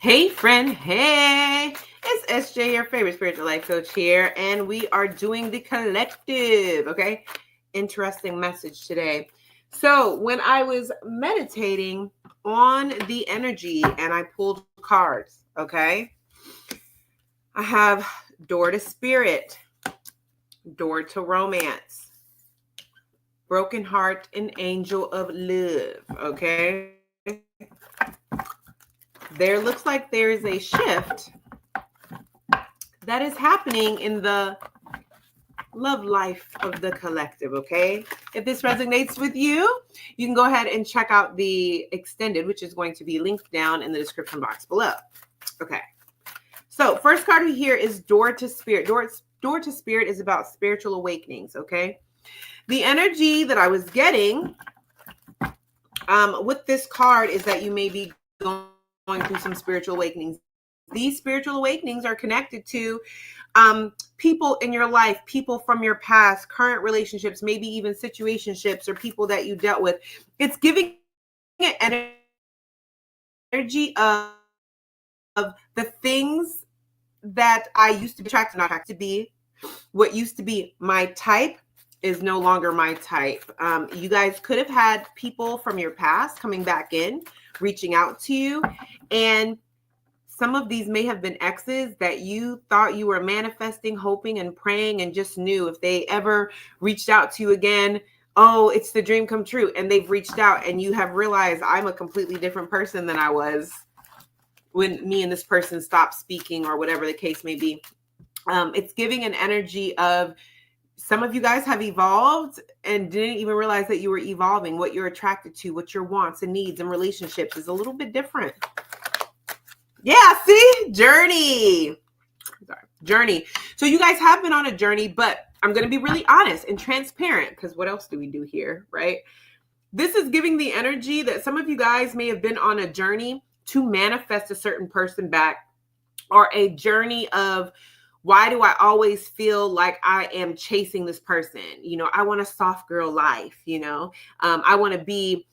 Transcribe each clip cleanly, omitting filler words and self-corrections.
Hey, friend. Hey, it's SJ, your favorite spiritual life coach here, and we are doing the collective. Okay, interesting message today. So, when I was meditating on the energy and I pulled cards, okay, I have door to spirit, door to romance, broken heart, and angel of love. Okay, there looks like there is a shift that is happening in the love life of the collective, okay? If this resonates with you, you can go ahead and check out the extended, which is going to be linked down in the description box below. Okay. So, first card we hear is Door to Spirit. Door to Spirit is about spiritual awakenings, okay? The energy that I was getting with this card is that you may be going through some spiritual awakenings. These spiritual awakenings are connected to people in your life, people from your past, current relationships, maybe even situationships or people that you dealt with. It's giving an energy of the things that I used to be attracted, not attracted to be. What used to be my type is no longer my type. You guys could have had people from your past coming back in, reaching out to you, and some of these may have been exes that you thought you were manifesting, hoping, and praying, and just knew if they ever reached out to you again, oh, it's the dream come true. And they've reached out, and you have realized I'm a completely different person than I was when me and this person stopped speaking, or whatever the case may be. It's giving an energy of some of you guys have evolved and didn't even realize that you were evolving. What you're attracted to, what your wants and needs and relationships is a little bit different. Yeah, see? Journey. So you guys have been on a journey, but I'm going to be really honest and transparent, because what else do we do here, right? This is giving the energy that some of you guys may have been on a journey to manifest a certain person back, or a journey of, why do I always feel like I am chasing this person? I want a soft girl life, I want to be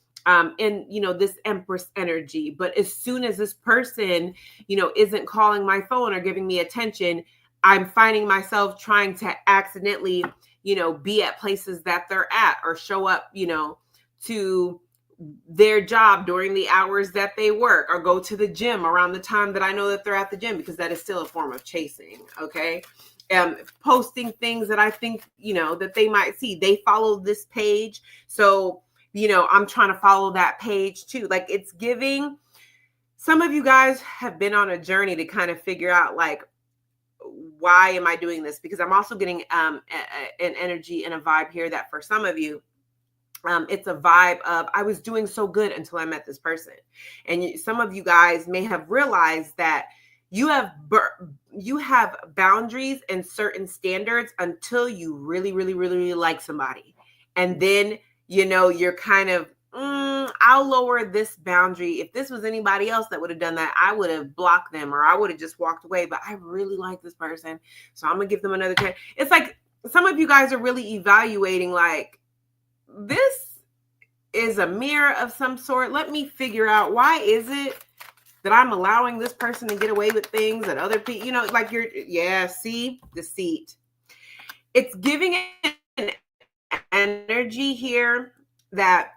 in, this empress energy. But as soon as this person, isn't calling my phone or giving me attention, I'm finding myself trying to accidentally, be at places that they're at, or show up, to their job during the hours that they work, or go to the gym around the time that I know that they're at the gym, because that is still a form of chasing. Okay. Posting things that I think, that they might see. They follow this page. So, I'm trying to follow that page too. Like, it's giving, some of you guys have been on a journey to kind of figure out, like, why am I doing this? Because I'm also getting an energy and a vibe here that for some of you, it's a vibe of, I was doing so good until I met this person. And some of you guys may have realized that you have boundaries and certain standards until you really, really, really, really like somebody. And then, you're kind of, I'll lower this boundary. If this was anybody else that would have done that, I would have blocked them, or I would have just walked away. But I really like this person, so I'm going to give them another chance. It's like some of you guys are really evaluating, like, this is a mirror of some sort. Let me figure out, why is it that I'm allowing this person to get away with things that other people, like see, deceit. It's giving an energy here that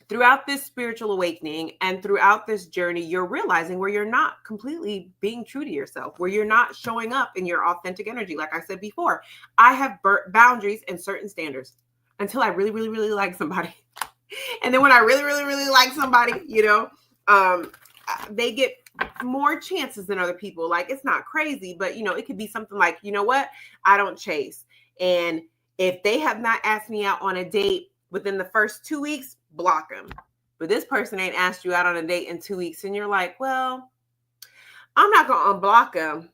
throughout this spiritual awakening and throughout this journey, you're realizing where you're not completely being true to yourself, where you're not showing up in your authentic energy. Like I said before, I have boundaries and certain standards until I really, really, really like somebody. And then when I really, really, really like somebody, they get more chances than other people. Like, it's not crazy, but, it could be something like, what? I don't chase. And if they have not asked me out on a date within the first 2 weeks, block them. But this person ain't asked you out on a date in 2 weeks. And you're like, well, I'm not going to unblock them,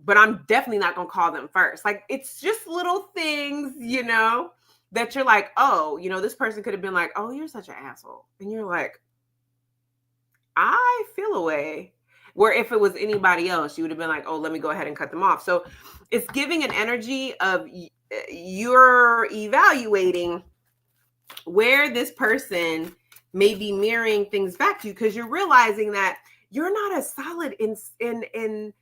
but I'm definitely not going to call them first. Like, it's just little things, that you're like, oh, this person could have been like, oh, you're such an asshole. And you're like, I feel a way. Where if it was anybody else, you would have been like, oh, let me go ahead and cut them off. So it's giving an energy of you're evaluating where this person may be mirroring things back to you, because you're realizing that you're not as solid in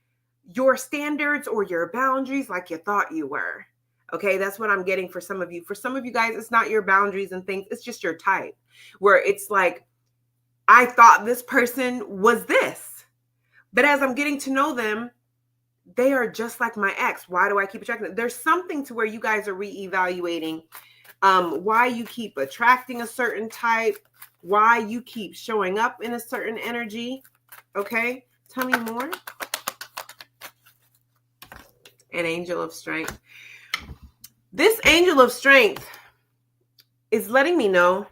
your standards or your boundaries like you thought you were. Okay, that's what I'm getting for some of you. For some of you guys, it's not your boundaries and things, it's just your type, where it's like, I thought this person was this, but as I'm getting to know them, they are just like my ex. Why do I keep attracting them? There's something to where you guys are reevaluating why you keep attracting a certain type, why you keep showing up in a certain energy. Okay, tell me more. An angel of strength. This angel of strength is letting me know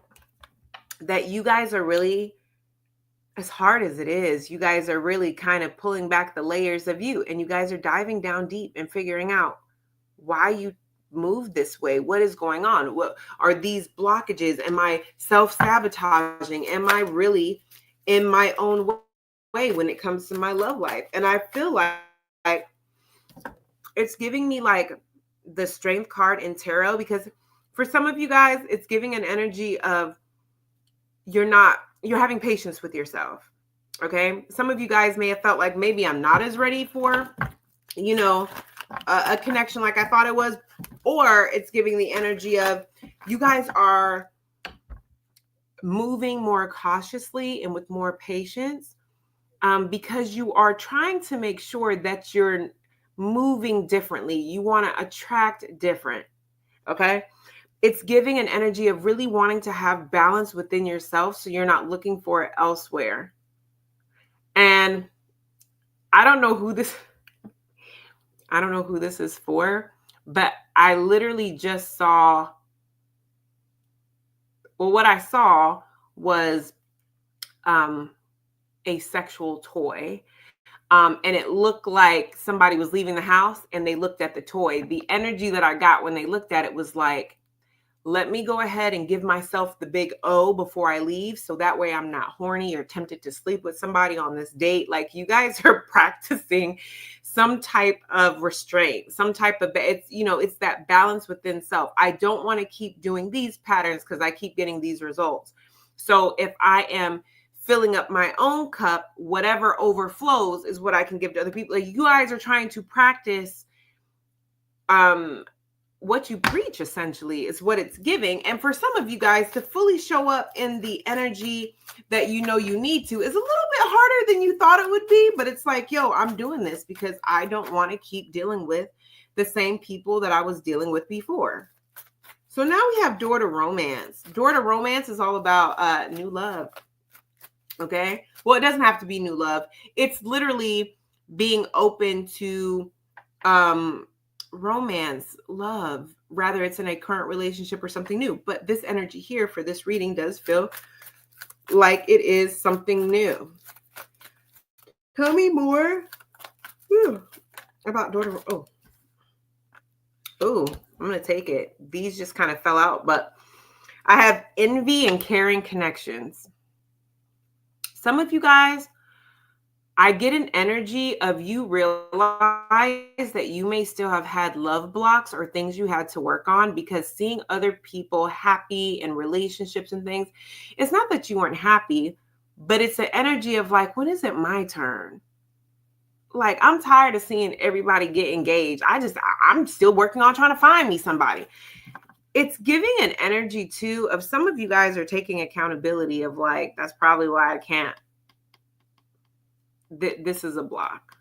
that you guys are really, as hard as it is, you guys are really kind of pulling back the layers of you, and you guys are diving down deep and figuring out why you move this way. What is going on? What are these blockages? Am I self-sabotaging? Am I really in my own way when it comes to my love life? And I feel like it's giving me like the strength card in tarot, because for some of you guys, it's giving an energy of you're having patience with yourself. Okay. Some of you guys may have felt like maybe I'm not as ready for, a connection like I thought it was, or it's giving the energy of you guys are moving more cautiously and with more patience, because you are trying to make sure that you're moving differently. You want to attract different. Okay. It's giving an energy of really wanting to have balance within yourself, so you're not looking for it elsewhere. And I don't know who this is for, but I literally just saw, well, what I saw was a sexual toy. And it looked like somebody was leaving the house and they looked at the toy. The energy that I got when they looked at it was like, let me go ahead and give myself the big O before I leave, so that way I'm not horny or tempted to sleep with somebody on this date. Like, you guys are practicing some type of restraint, some type of, it's that balance within self. I don't want to keep doing these patterns because I keep getting these results. So if I am filling up my own cup, whatever overflows is what I can give to other people. Like, you guys are trying to practice what you preach, essentially, is what it's giving. And for some of you guys to fully show up in the energy that you need to is a little bit harder than you thought it would be. But it's like, yo, I'm doing this because I don't want to keep dealing with the same people that I was dealing with before. So now we have Door to Romance. Door to Romance is all about new love. Okay. Well, it doesn't have to be new love. It's literally being open to romance, love, rather it's in a current relationship or something new. But this energy here for this reading does feel like it is something new. Tell me more about daughter. Oh, I'm going to take it. These just kind of fell out, but I have envy and caring connections. Some of you guys, I get an energy of you realize that you may still have had love blocks or things you had to work on, because seeing other people happy in relationships and things, it's not that you weren't happy, but it's an energy of like, when is it my turn? Like, I'm tired of seeing everybody get engaged. I'm still working on trying to find me somebody. It's giving an energy too of some of you guys are taking accountability of like, that's probably why I can't. This is a block.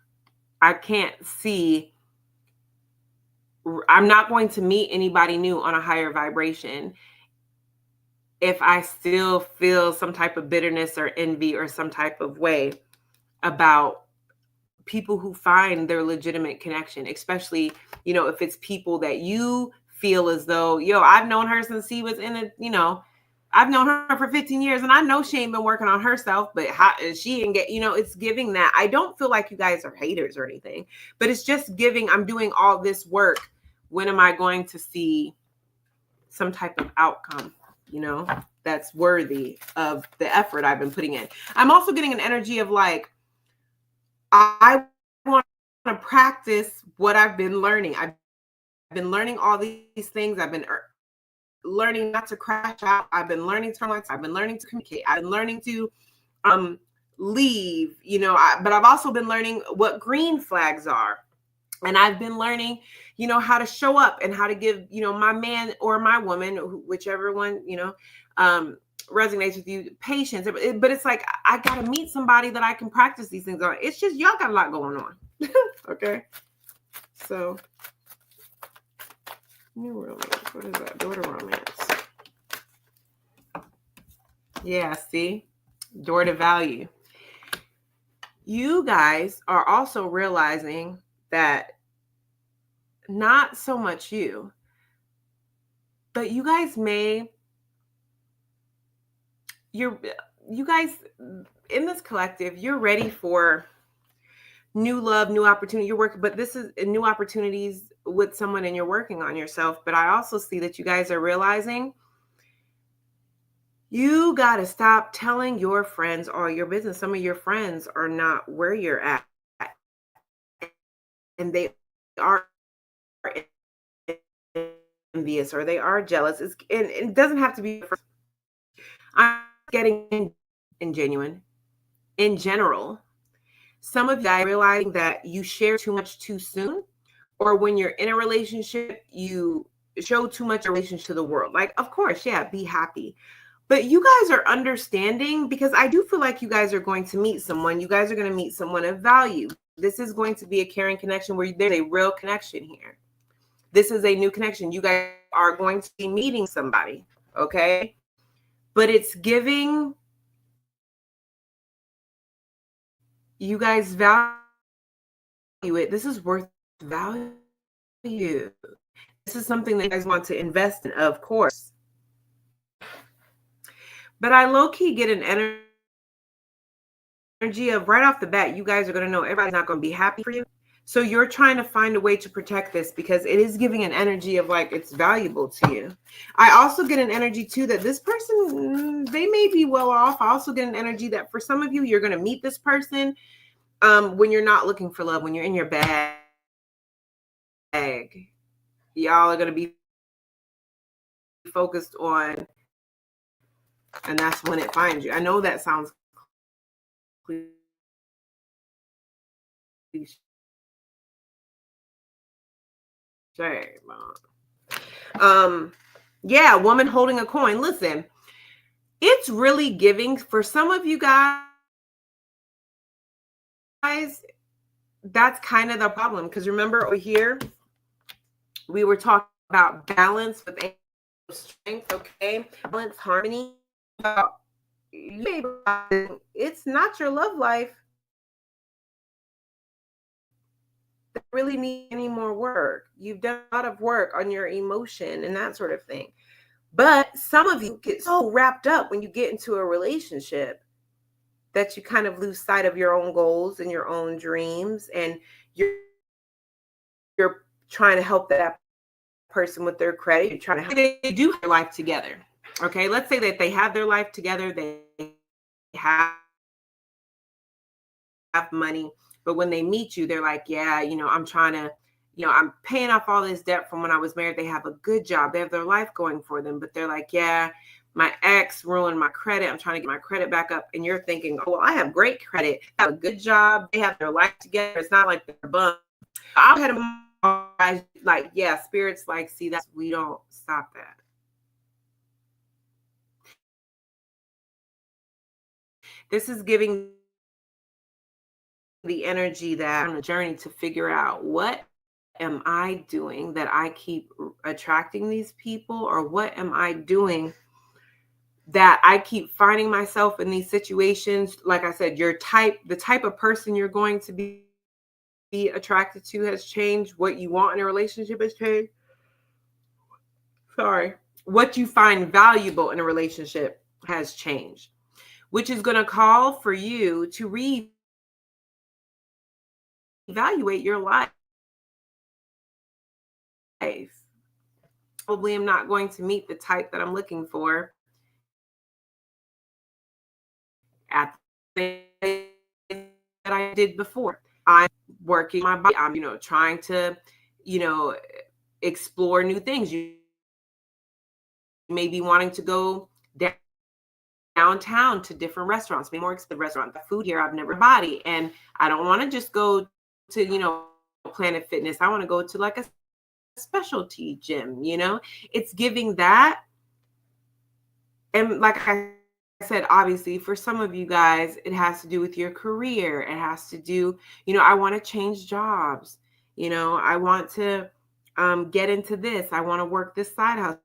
I can't see. I'm not going to meet anybody new on a higher vibration if I still feel some type of bitterness or envy or some type of way about people who find their legitimate connection, especially, if it's people that you feel as though, I've known her since she was in I've known her for 15 years and I know she ain't been working on herself, but she didn't get, it's giving that. I don't feel like you guys are haters or anything, but it's just giving, I'm doing all this work. When am I going to see some type of outcome, that's worthy of the effort I've been putting in? I'm also getting an energy of like, I want to practice what I've been learning. I've been learning all these things. I've been learning not to crash out. I've been learning to I've been learning to communicate. I've been learning to leave, but I've also been learning what green flags are. And I've been learning, how to show up and how to give, my man or my woman, whichever one, um, resonates with you, patience. But it's like, I got to meet somebody that I can practice these things on. It's just, y'all got a lot going on. Okay. So, new romance. What is that? Door to romance. Yeah, see? Door to value. You guys are also realizing that not so much you, but you guys you guys in this collective, you're ready for new love, new opportunity. You're working, but this is new opportunities with someone and you're working on yourself. But I also see that you guys are realizing you got to stop telling your friends all your business. Some of your friends are not where you're at, and they are envious or they are jealous. And it doesn't have to be. I'm getting in genuine. In general, some of you guys realizing that you share too much too soon, or when you're in a relationship, you show too much relationship to the world. Like, of course, yeah, be happy. But you guys are understanding, because I do feel like you guys are going to meet someone. You guys are going to meet someone of value. This is going to be a caring connection where there's a real connection here. This is a new connection. You guys are going to be meeting somebody, okay? But it's giving you guys value it. This is worth value. This is something that you guys want to invest in, of course. But I low-key get an energy of right off the bat, you guys are going to know everybody's not going to be happy for you. So you're trying to find a way to protect this because it is giving an energy of like it's valuable to you. I also get an energy too that this person, they may be well off. I also get an energy that for some of you, you're going to meet this person when you're not looking for love, when you're in your bag. Y'all are going to be focused on, and that's when it finds you. I know that sounds cliche. Yeah, woman holding a coin. Listen, it's really giving for some of you guys. That's kind of the problem, because remember over here we were talking about balance with strength, okay? Balance, harmony. It's not your love life that really need any more work. You've done a lot of work on your emotion and that sort of thing. But some of you get so wrapped up when you get into a relationship that you kind of lose sight of your own goals and your own dreams, and you're trying to help that person with their credit. You're trying to they do have their life together. Okay, let's say that they have their life together, they have money, but when they meet you, they're like, yeah, I'm trying to, I'm paying off all this debt from when I was married. They have a good job, they have their life going for them, but they're like, yeah, my ex ruined my credit. I'm trying to get my credit back up. And you're thinking, oh, well, I have great credit, I have a good job, they have their life together. It's not like they're bummed. I've had like, yeah, spirits like, see, that's, we don't stop that. This is giving the energy that I'm on a journey to figure out, what am I doing that I keep attracting these people, or what am I doing that I keep finding myself in these situations? Like I said, the type of person you're going to be attracted to has changed. What you want in a relationship has changed. Sorry. What you find valuable in a relationship has changed, which is going to call for you to reevaluate your life. Probably am not going to meet the type that I'm looking for at the that I did before. I'm working my body. I'm, trying to, explore new things. You may be wanting to go down downtown to different restaurants, maybe more expensive restaurants. The food here I've never body, and I don't want to just go to, Planet Fitness. I want to go to like a specialty gym, It's giving that. And like I said, obviously, for some of you guys, it has to do with your career. It has to do, I want to change jobs. I want to get into this. I want to work this side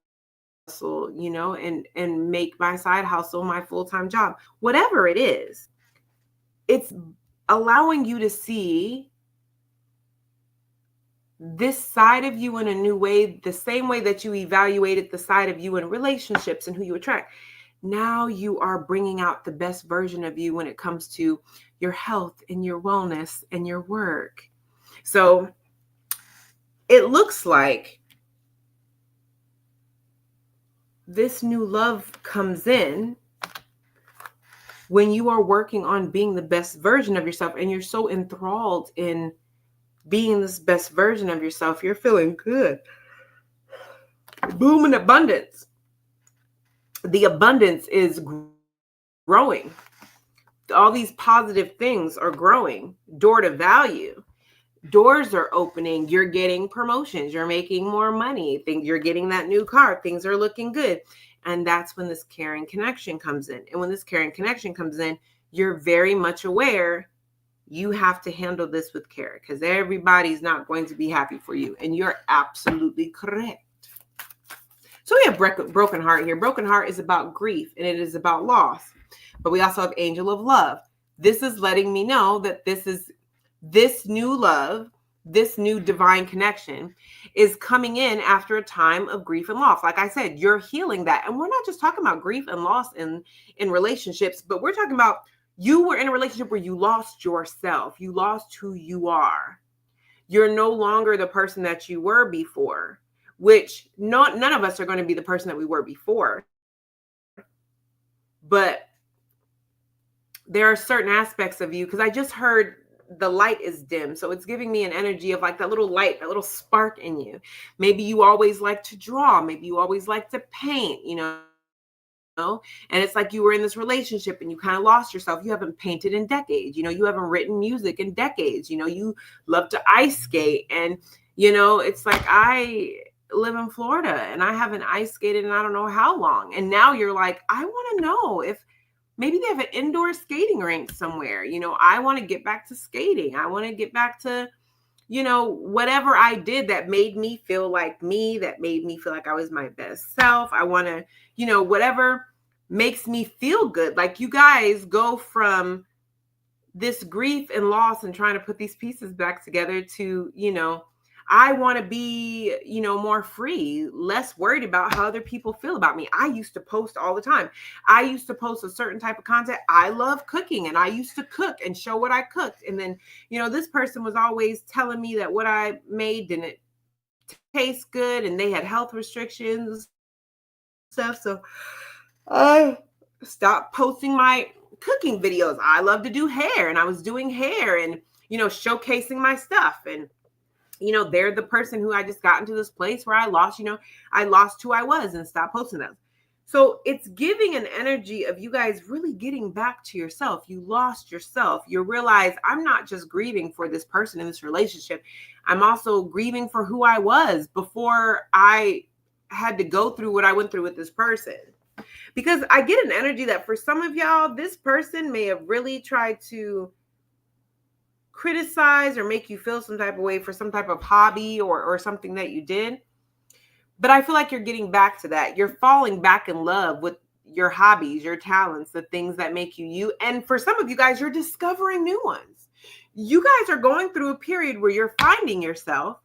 hustle, and make my side hustle my full-time job. Whatever it is, it's allowing you to see this side of you in a new way, the same way that you evaluated the side of you in relationships and who you attract. Now you are bringing out the best version of you when it comes to your health and your wellness and your work. So it looks like this new love comes in when you are working on being the best version of yourself, and you're so enthralled in being this best version of yourself. You're feeling good. Boom in abundance. The abundance is growing. All these positive things are growing. Door to value. Doors are opening. You're getting promotions. You're making more money. You're getting that new car. Things are looking good. And that's when this caring connection comes in. And when this caring connection comes in, you're very much aware you have to handle this with care, because everybody's not going to be happy for you. And you're absolutely correct. So we have broken heart here. Broken heart is about grief, and it is about loss. But we also have angel of love. This is letting me know that this new love, this new divine connection is coming in after a time of grief and loss. Like I said, you're healing that. And we're not just talking about grief and loss in relationships, but we're talking about you were in a relationship where you lost yourself. You lost who you are. You're no longer the person that you were before, which none of us are going to be the person that we were before. But there are certain aspects of you, because I just heard the light is dim. So it's giving me an energy of like that little light, that little spark in you. Maybe you always like to draw. Maybe you always like to paint, and it's like you were in this relationship and you kind of lost yourself. You haven't painted in decades. You haven't written music in decades. You love to ice skate. And, it's like I live in Florida and I haven't ice skated in I don't know how long. And now you're like, I want to know if maybe they have an indoor skating rink somewhere. I want to get back to skating. I want to get back to, whatever I did that made me feel like me, that made me feel like I was my best self. I want to, whatever makes me feel good. Like you guys go from this grief and loss and trying to put these pieces back together to, I want to be, more free, less worried about how other people feel about me. I used to post all the time. I used to post a certain type of content. I love cooking, and I used to cook and show what I cooked. And then, this person was always telling me that what I made didn't taste good, and they had health restrictions stuff. So I stopped posting my cooking videos. I love to do hair, and I was doing hair and, showcasing my stuff. And they're the person who I just got into this place where I lost who I was and stopped posting them. So it's giving an energy of you guys really getting back to yourself. You lost yourself. You realize I'm not just grieving for this person in this relationship. I'm also grieving for who I was before I had to go through what I went through with this person. Because I get an energy that for some of y'all, this person may have really tried to criticize or make you feel some type of way for some type of hobby or something that you did. But I feel like you're getting back to that. You're falling back in love with your hobbies, your talents, the things that make you you. And for some of you guys, you're discovering new ones. You guys are going through a period where you're finding yourself.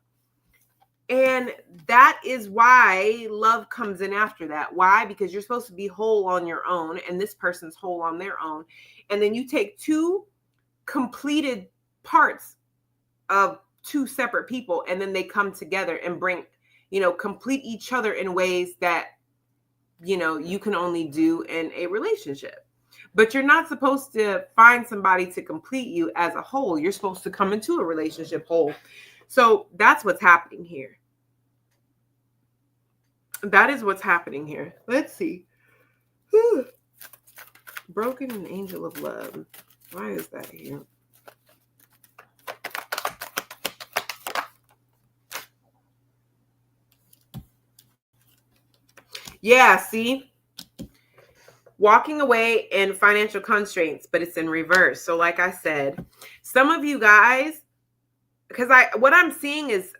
And that is why love comes in after that. Why? Because you're supposed to be whole on your own, and this person's whole on their own. And then you take two completed parts of two separate people, and then they come together and bring, complete each other in ways that, you can only do in a relationship. But you're not supposed to find somebody to complete you as a whole. You're supposed to come into a relationship whole. So that's what's happening here. That is what's happening here. Let's see. Whew. Broken and angel of love. Why is that here? Yeah, see? Walking away and financial constraints, but it's in reverse. So like I said, some of you guys, because what I'm seeing is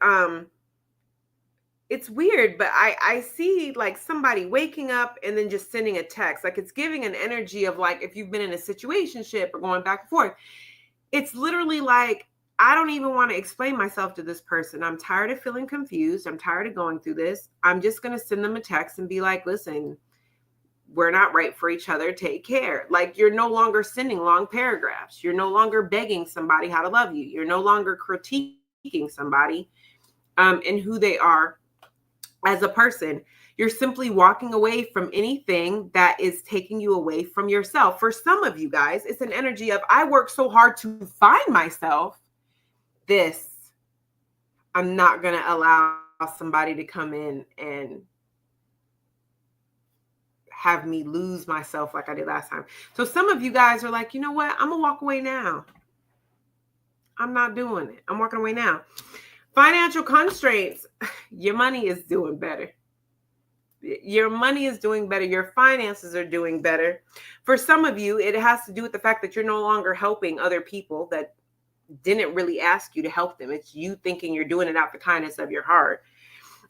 it's weird, but I see like somebody waking up and then just sending a text. Like it's giving an energy of like if you've been in a situationship or going back and forth. It's literally like I don't even want to explain myself to this person. I'm tired of feeling confused. I'm tired of going through this. I'm just going to send them a text and be like, listen, we're not right for each other. Take care. Like you're no longer sending long paragraphs. You're no longer begging somebody how to love you. You're no longer critiquing somebody and who they are as a person. You're simply walking away from anything that is taking you away from yourself. For some of you guys, it's an energy of I work so hard to find myself. This, I'm not going to allow somebody to come in and have me lose myself like I did last time. So some of you guys are like, you know what? I'm going to walk away now. I'm not doing it. I'm walking away now. Financial constraints. Your money is doing better. Your money is doing better. Your finances are doing better. For some of you, it has to do with the fact that you're no longer helping other people that didn't really ask you to help them. It's you thinking you're doing it out the kindness of your heart.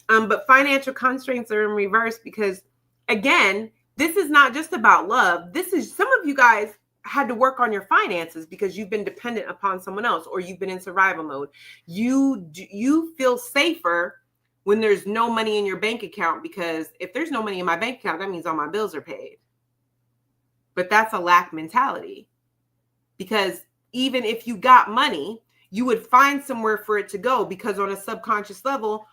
But financial constraints are in reverse because, again, this is not just about love. This is, some of you guys had to work on your finances because you've been dependent upon someone else or you've been in survival mode. You feel safer when there's no money in your bank account, because if there's no money in my bank account, that means all my bills are paid. But that's a lack mentality, because even if you got money, you would find somewhere for it to go, because on a subconscious level,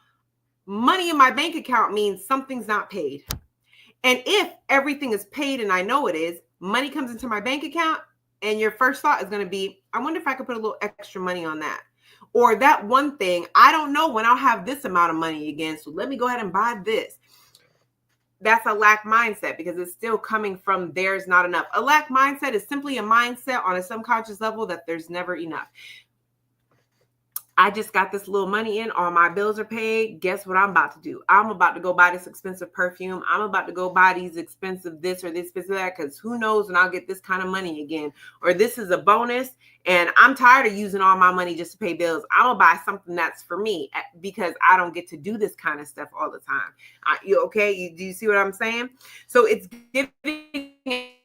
money in my bank account means something's not paid. And if everything is paid, and I know it is, money comes into my bank account and your first thought is going to be, I wonder if I could put a little extra money on that. Or that one thing, I don't know when I'll have this amount of money again, so let me go ahead and buy this. That's a lack mindset, because it's still coming from there's not enough. A lack mindset is simply a mindset on a subconscious level that there's never enough. I just got this little money in, all my bills are paid. Guess what I'm about to do? I'm about to go buy this expensive perfume. I'm about to go buy these expensive this or this expensive that, because who knows when I'll get this kind of money again. Or this is a bonus and I'm tired of using all my money just to pay bills. I'm going to buy something that's for me, because I don't get to do this kind of stuff all the time. You okay? Do you see what I'm saying? So it's giving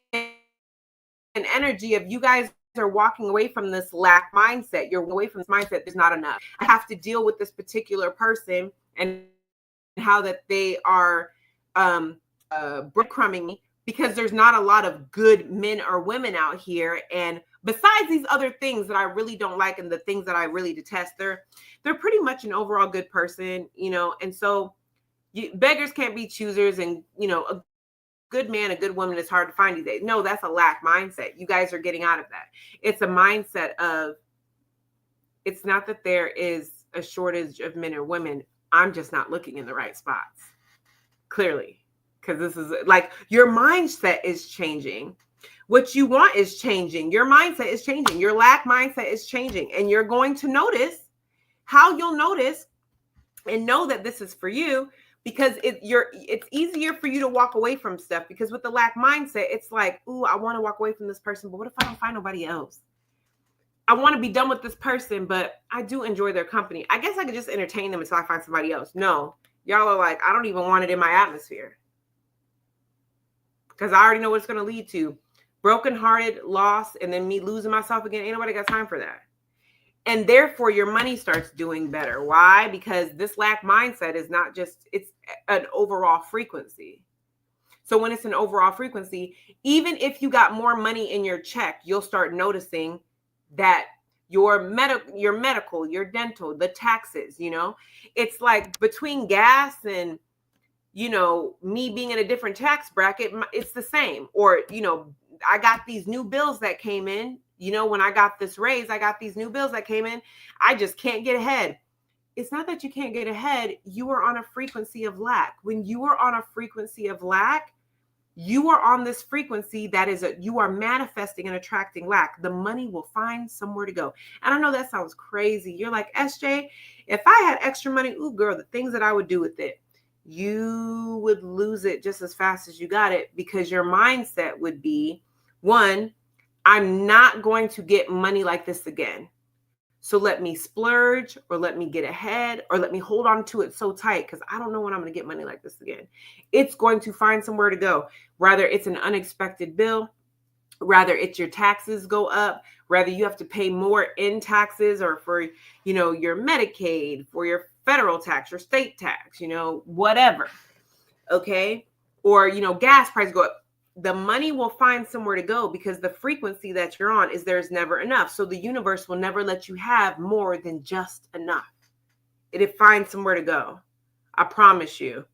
an energy of you guys are walking away from this lack mindset. You're away from this mindset. There's not enough. I have to deal with this particular person and how that they are breadcrumbing me, because there's not a lot of good men or women out here. And besides these other things that I really don't like and the things that I really detest, they're pretty much an overall good person, you know. And so beggars can't be choosers, and you know, a good man, a good woman is hard to find these days. No, that's a lack mindset. You guys are getting out of that. It's a mindset of, it's not that there is a shortage of men or women. I'm just not looking in the right spots. Clearly. Because this is like, your mindset is changing. What you want is changing. Your mindset is changing. Your lack mindset is changing. And you're going to notice how you'll notice and know that this is for you, because it's easier for you to walk away from stuff, because with the lack mindset, it's like, ooh, I want to walk away from this person, but what if I don't find nobody else? I want to be done with this person, but I do enjoy their company. I guess I could just entertain them until I find somebody else. No, y'all are like, I don't even want it in my atmosphere, because I already know what it's going to lead to. Brokenhearted, loss, and then me losing myself again. Ain't nobody got time for that. And therefore, your money starts doing better. Why? Because this lack mindset is not just, it's an overall frequency. So when it's an overall frequency, even if you got more money in your check, you'll start noticing that your medical, your dental, the taxes, you know, it's like between gas and, you know, me being in a different tax bracket, it's the same. Or, you know, I got these new bills that came in. You know, when I got this raise, I got these new bills that came in. I just can't get ahead. It's not that you can't get ahead. You are on a frequency of lack. When you are on a frequency of lack, You are on this frequency that is you are manifesting and attracting lack. The money will find somewhere to go. And I know that sounds crazy. You're like, SJ, if I had extra money, ooh, girl, the things that I would do with it, you would lose it just as fast as you got it, because your mindset would be, one, I'm not going to get money like this again. So let me splurge, or let me get ahead, or let me hold on to it so tight because I don't know when I'm going to get money like this again. It's going to find somewhere to go. Rather it's an unexpected bill, rather it's your taxes go up, rather you have to pay more in taxes, or for, your Medicaid, for your federal tax, your state tax, whatever. Okay. Or, gas prices go up. The money will find somewhere to go, because the frequency that you're on is there's never enough. So the universe will never let you have more than just enough. It'll find somewhere to go. I promise you.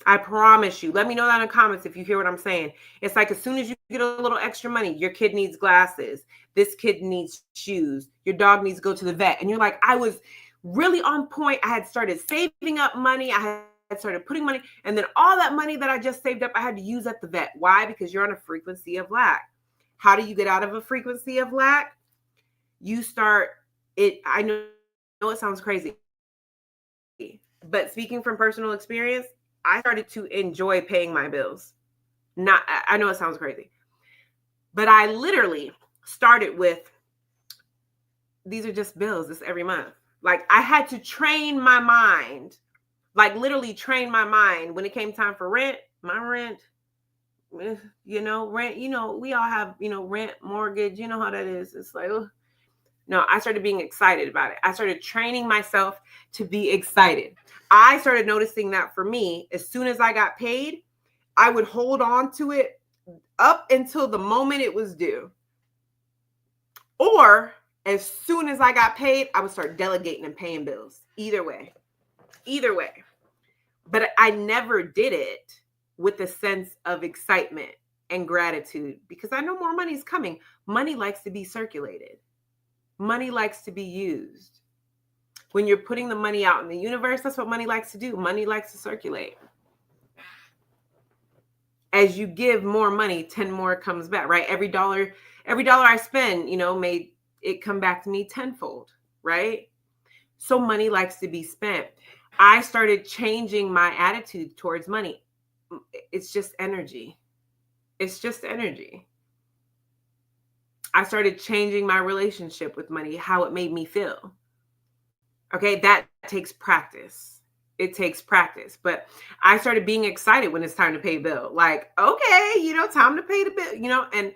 I promise you. Let me know that in the comments if you hear what I'm saying. It's like, as soon as you get a little extra money, your kid needs glasses. This kid needs shoes. Your dog needs to go to the vet. And you're like, I was really on point. I had started saving up money. I started putting money, and then all that money that I just saved up, I had to use at the vet. Why? Because you're on a frequency of lack. How do you get out of a frequency of lack? You start it. I know it sounds crazy, but speaking from personal experience, I started to enjoy paying my bills. I know it sounds crazy, but I literally started with, these are just bills. This every month. Like, I had to train my mind. Like, literally train my mind when it came time for rent. My rent, rent, we all have, rent, mortgage, you know how that is. It's like, oh. No, I started being excited about it. I started training myself to be excited. I started noticing that for me, as soon as I got paid, I would hold on to it up until the moment it was due. Or as soon as I got paid, I would start delegating and paying bills. Either way. But I never did it with a sense of excitement and gratitude, because I know more money is coming. Money likes to be circulated. Money likes to be used. When you're putting the money out in the universe, that's what money likes to do. Money likes to circulate. As you give more money, 10 more comes back, right? Every dollar I spend, made it come back to me tenfold, right? So money likes to be spent. I started changing my attitude towards money. It's just energy. It's just energy. I started changing my relationship with money, how it made me feel. Okay, that takes practice. It takes practice. But I started being excited when it's time to pay a bill. Like, okay, time to pay the bill, and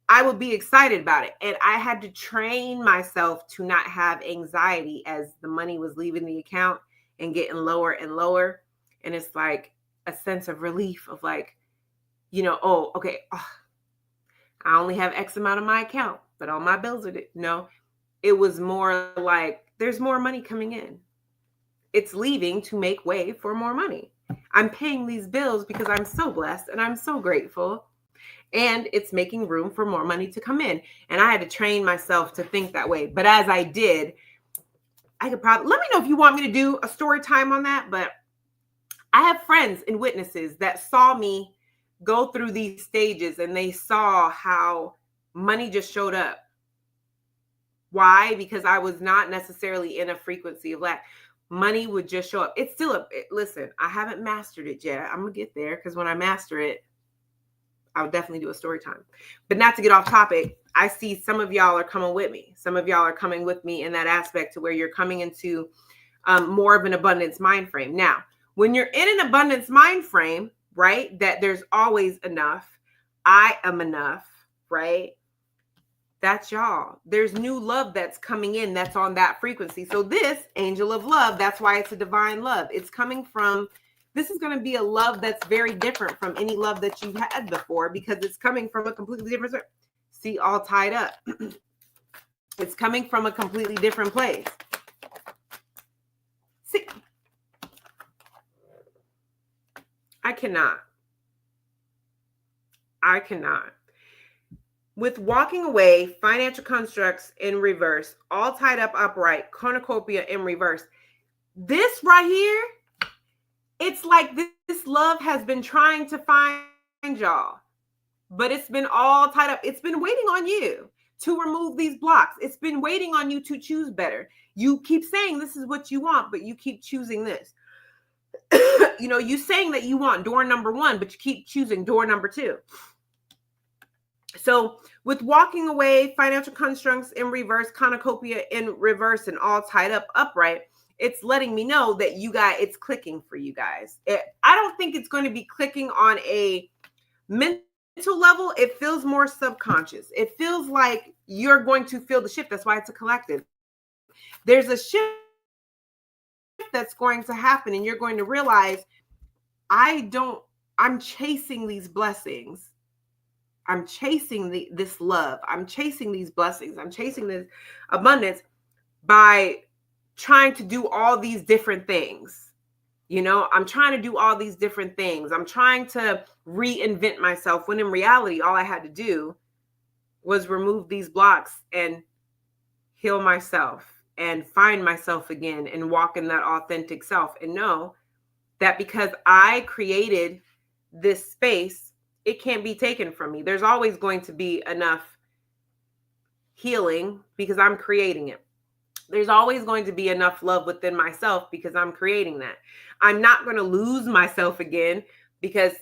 I would be excited about it. And I had to train myself to not have anxiety as the money was leaving the account and getting lower and lower. And it's like a sense of relief of like, oh, okay, I only have X amount of my account, but all my bills are, no, it was more like, there's more money coming in. It's leaving to make way for more money. I'm paying these bills because I'm so blessed and I'm so grateful. And it's making room for more money to come in. And I had to train myself to think that way. But as I did, I could probably, let me know if you want me to do a story time on that. But I have friends and witnesses that saw me go through these stages, and they saw how money just showed up. Why? Because I was not necessarily in a frequency of lack. Money would just show up. It's still listen, I haven't mastered it yet. I'm going to get there, because when I master it, I'll definitely do a story time. But not to get off topic, I see some of y'all are coming with me. Some of y'all are coming with me in that aspect to where you're coming into more of an abundance mind frame. Now, when you're in an abundance mind frame, right, that there's always enough, I am enough, right? That's y'all. There's new love that's coming in that's on that frequency. So this angel of love, that's why it's a divine love. It's coming from, this is going to be a love that's very different from any love that you've had before, because it's coming from a completely different, see, all tied up. It's coming from a completely different place. See, I cannot. With walking away, financial constructs in reverse, all tied up upright, cornucopia in reverse. This right here, it's like this love has been trying to find y'all, but it's been all tied up. It's been waiting on you to remove these blocks. It's been waiting on you to choose better. You keep saying this is what you want, but you keep choosing this. You saying that you want door number 1, but you keep choosing door number 2. So with walking away, financial constructs in reverse, cornucopia in reverse, and all tied up upright, it's letting me know that it's clicking for you guys. I don't think it's going to be clicking on a mental level. It feels more subconscious. It feels like you're going to feel the shift. That's why it's a collective. There's a shift that's going to happen, and you're going to realize, I'm chasing these blessings. I'm chasing this love. I'm chasing these blessings. I'm chasing this abundance by trying to do all these different things. I'm trying to do all these different things. I'm trying to reinvent myself, when in reality, all I had to do was remove these blocks and heal myself and find myself again and walk in that authentic self, and know that because I created this space, it can't be taken from me. There's always going to be enough healing because I'm creating it. There's always going to be enough love within myself because I'm creating that. I'm not going to lose myself again because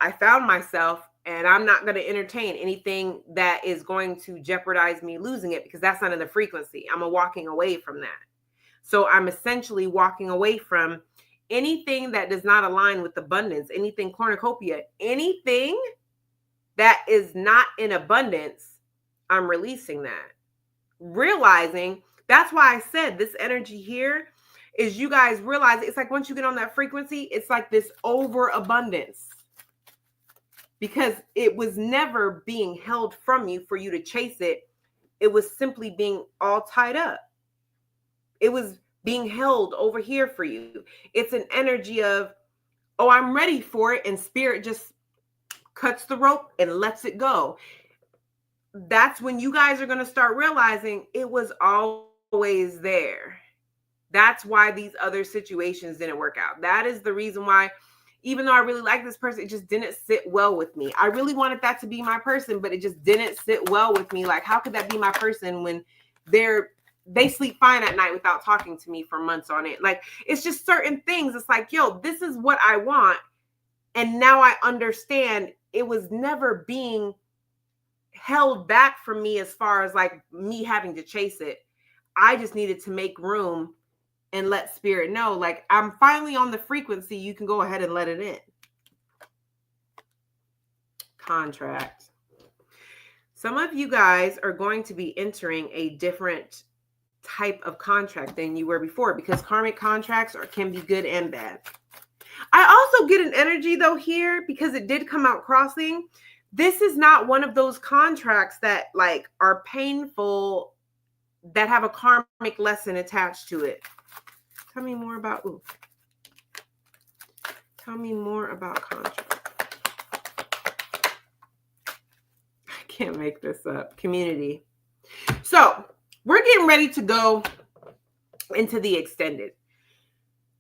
I found myself, and I'm not going to entertain anything that is going to jeopardize me losing it, because that's not in the frequency. I'm walking away from that. So I'm essentially walking away from anything that does not align with abundance, anything cornucopia, anything that is not in abundance. I'm releasing that. Realizing, that's why I said this energy here is, you guys realize, it's like once you get on that frequency, it's like this overabundance, because it was never being held from you for you to chase it. It was simply being all tied up. It was being held over here for you. It's an energy of, oh, I'm ready for it. And spirit just cuts the rope and lets it go. That's when you guys are going to start realizing it was always there. That's why these other situations didn't work out. That is the reason why, even though I really like this person, it just didn't sit well with me. I really wanted that to be my person, but it just didn't sit well with me. Like, how could that be my person when they sleep fine at night without talking to me for months on it? Like, it's just certain things. It's like, yo, this is what I want. And now I understand it was never being held back from me as far as like me having to chase it. I just needed to make room and let spirit know, like, I'm finally on the frequency. You can go ahead and let it in. Contract. Some of you guys are going to be entering a different type of contract than you were before, because karmic contracts can be good and bad. I also get an energy though here, because it did come out crossing. This is not one of those contracts that like are painful, that have a karmic lesson attached to it. Tell me more about contract. I can't make this up. Community. So we're getting ready to go into the extended.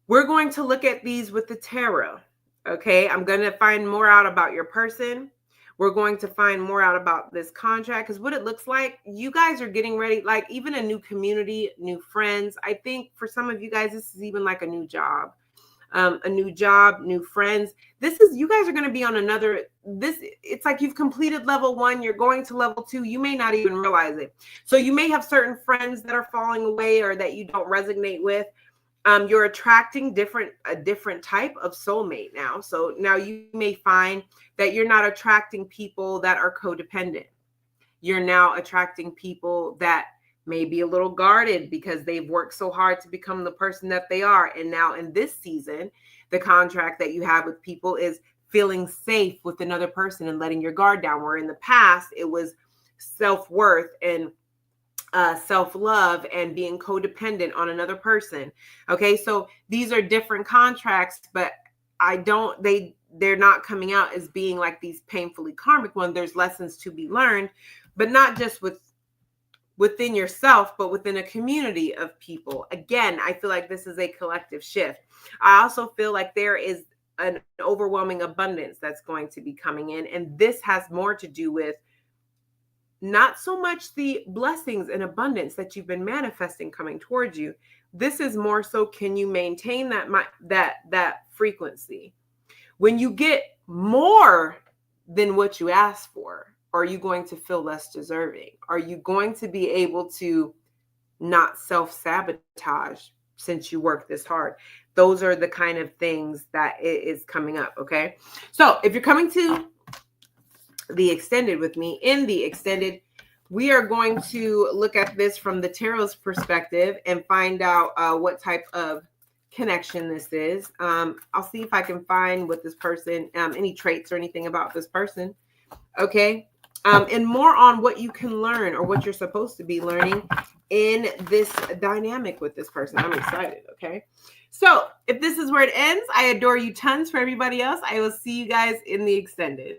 We're going to look at these with the tarot. Okay. I'm going to find more out about your person. We're going to find more out about this contract, because what it looks like, you guys are getting ready, like even a new community, new friends. I think for some of you guys, this is even like a new job, new friends. You guys are going to be on it's like you've completed level 1. You're going to level 2. You may not even realize it. So you may have certain friends that are falling away or that you don't resonate with. You're attracting a different type of soulmate now. So now you may find that you're not attracting people that are codependent. You're now attracting people that may be a little guarded because they've worked so hard to become the person that they are. And now in this season, the contract that you have with people is feeling safe with another person and letting your guard down. Where in the past, it was self-worth and self-love and being codependent on another person. Okay, so these are different contracts, but they're not coming out as being like these painfully karmic ones. There's lessons to be learned, but not just within yourself, but within a community of people. Again, I feel like this is a collective shift. I also feel like there is an overwhelming abundance that's going to be coming in. And this has more to do with not so much the blessings and abundance that you've been manifesting coming towards you. This is more so, can you maintain that frequency? When you get more than what you asked for, are you going to feel less deserving? Are you going to be able to not self-sabotage since you work this hard? Those are the kind of things that it is coming up, okay? So if you're coming to the extended with me, in the extended, we are going to look at this from the tarot's perspective and find out what type of connection this is. I'll see if I can find what this person, any traits or anything about this person, okay? And more on what you can learn or what you're supposed to be learning in this dynamic with this person. I'm excited, okay? So if this is where it ends, I adore you tons. For everybody else, I will see you guys in the extended.